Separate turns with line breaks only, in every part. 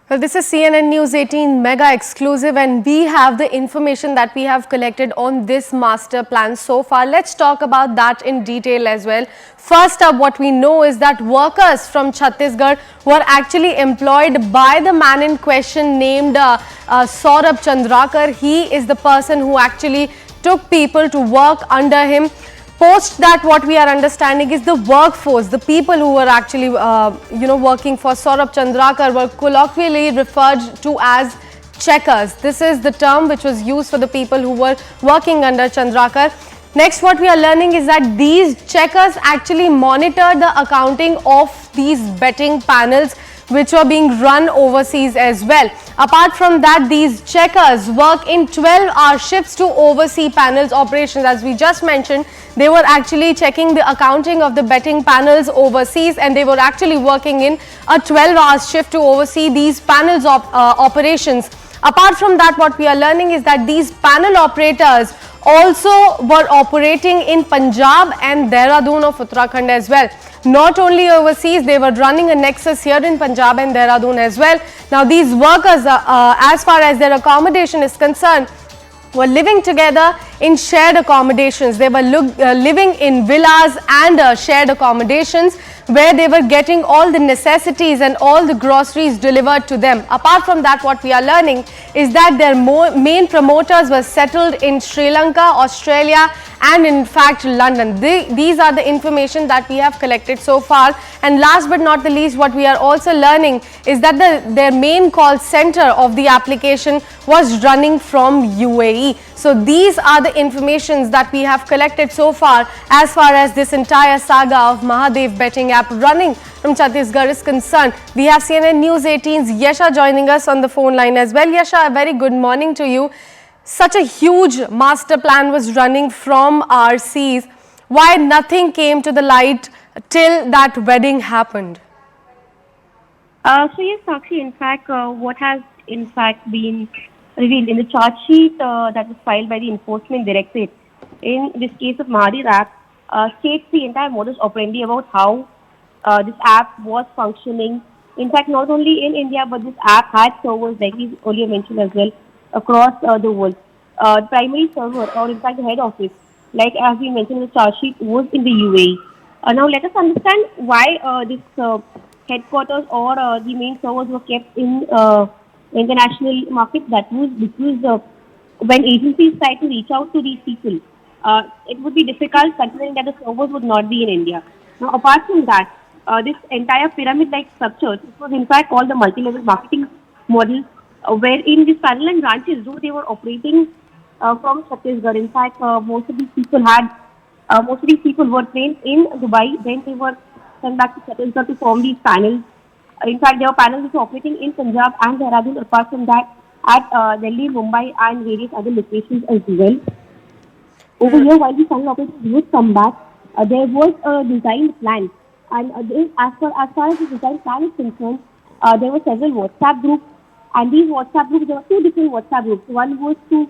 Well, this is CNN News 18 mega exclusive, and we have the information that we have collected on this master plan so far. Let's talk about that in detail as well. First up, what we know is that workers from Chhattisgarh were actually employed by the man in question named Saurabh Chandrakar. He is the person who actually took people to work under him. Post that, what we are understanding is the workforce, the people who were actually working for Saurabh Chandrakar were colloquially referred to as checkers. This is the term which was used for the people who were working under Chandrakar. Next, what we are learning is that these checkers actually monitor the accounting of these betting panels which were being run overseas as well. Apart from that, these checkers work in 12-hour shifts to oversee panels operations. As we just mentioned, they were actually checking the accounting of the betting panels overseas, and they were actually working in a 12-hour shift to oversee these panels operations. Apart from that, what we are learning is that these panel operators also were operating in Punjab and Dehradun of Uttarakhand as well. Not only overseas, they were running a nexus here in Punjab and Dehradun as well. Now, these workers, as far as their accommodation is concerned, were living together in shared accommodations. They were living in villas and shared accommodations where they were getting all the necessities and all the groceries delivered to them. Apart from that, what we are learning is that their main promoters were settled in Sri Lanka, Australia, and in fact London. These are the information that we have collected so far. And last but not the least, what we are also learning is that their main call center of the application was running from UAE. So these are the informations that we have collected so far as this entire saga of Mahadev betting app running from Chhattisgarh is concerned. We have CNN News 18's Yasha joining us on the phone line as well. Yasha, a very good morning to you. Such a huge master plan was running from our seas. Why nothing came to the light till that wedding happened?
So yes, Sakshi, in fact, what has in fact been revealed in the charge sheet that was filed by the Enforcement Directorate in this case of Mahadev app states the entire modus operandi about how this app was functioning. In fact, not only in India, but this app had servers, like we earlier mentioned as well, across the world. The primary server, or in fact the head office, like as we mentioned in the charge sheet, was in the UAE. Now let us understand why this headquarters or the main servers were kept in international markets. That was because when agencies try to reach out to these people, it would be difficult considering that the servers would not be in India. Now, apart from that, this entire pyramid-like structure, this was in fact called the multi-level marketing model, wherein these parallel branches, though they were operating from Chhattisgarh. In fact, most of these people were trained in Dubai. Then they were sent back to Chhattisgarh to form these panels. In fact, there were panels which were operating in Punjab and Dehradun. Apart from that, at Delhi, Mumbai, and various other locations as well. Over here, while the panel operations would come back, there was a design plan, and as far as the design plan is concerned, there were several WhatsApp groups, and these WhatsApp groups, there were two different WhatsApp groups. One was to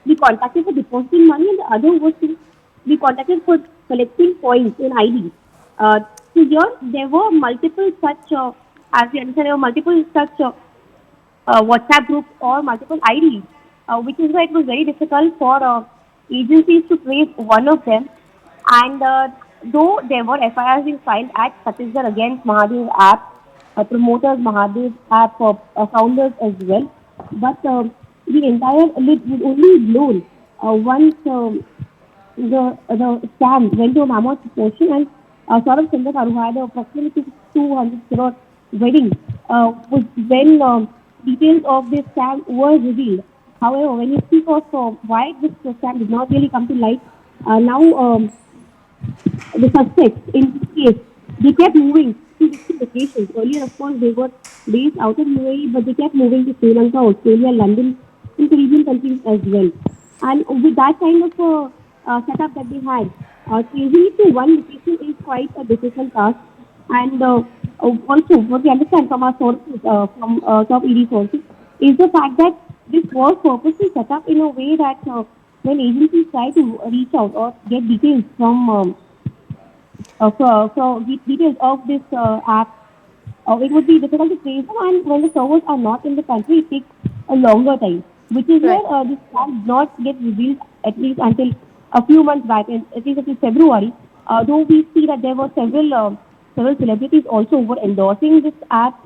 be contacted for depositing money, and the other was to be contacted for collecting points in ID. So here, there were multiple such, as we understand, there were multiple such WhatsApp groups or multiple IDs, which is why it was very difficult for agencies to trace one of them. And though there were FIRs being filed at Chhattisgarh against Mahadev app, promoters, Mahadev app, founders as well, but the entire lid was only blown once the scam went to a mammoth proportion, and Saurabh Chandrakar, who had approximately 200 crore wedding, was when details of this scam were revealed. However, when you speak of why this scam did not really come to light, now the suspects in this case, they kept moving to different locations. Earlier, of course, they were based out of UAE, but they kept moving to Sri Lanka, Australia, London, and Caribbean countries as well. And with that kind of setup that they had, changing it to one location is quite a difficult task. And also, what we understand from our sources, from top ED sources, is the fact that this was purposely set up in a way that when agencies try to reach out or get details from details of this app it would be difficult to trace them, and when the servers are not in the country, it takes a longer time, which is
Right.
where this plan did not get revealed at least until a few months back, at least until February. Though we see that there were several celebrities also who were endorsing this app.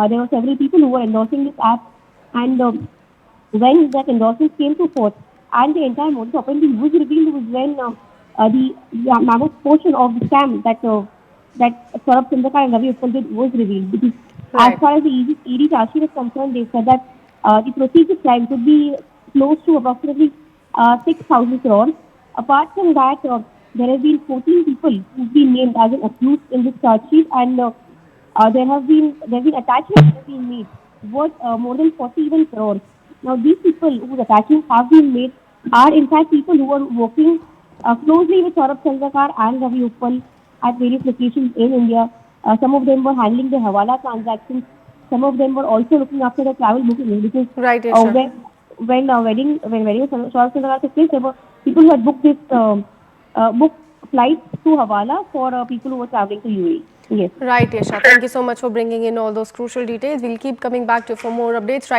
There were several people who were endorsing this app, and when that endorsement came to forth and the entire modus operandi was revealed was when the mammoth portion of the scam that Saurabh Chandrakar and Ravi Uppal did was revealed. Because as
Right.
far as the ED charge sheet is concerned, they said that the proceeds of crime could be close to approximately 6,000 crores. Apart from that, there have been 14 people who've been named as an accused in this charge sheet, and there have been attachments that have been made worth more than 41 crores. Now, these people whose attachments have been made are in fact people who are working closely with Saurabh Chandrakar and Ravi Uppal at various locations in India. Some of them were handling the Hawala transactions. Some of them were also looking after the travel booking, because
Right,
uh,
Yasha.
when when wedding of Saurabh Chandrakar took place, there were people who had booked booked flights to Hawala for people who were traveling to UAE. Yes.
Right, Yasha. Thank you so much for bringing in all those crucial details. We'll keep coming back to you for more updates. Right.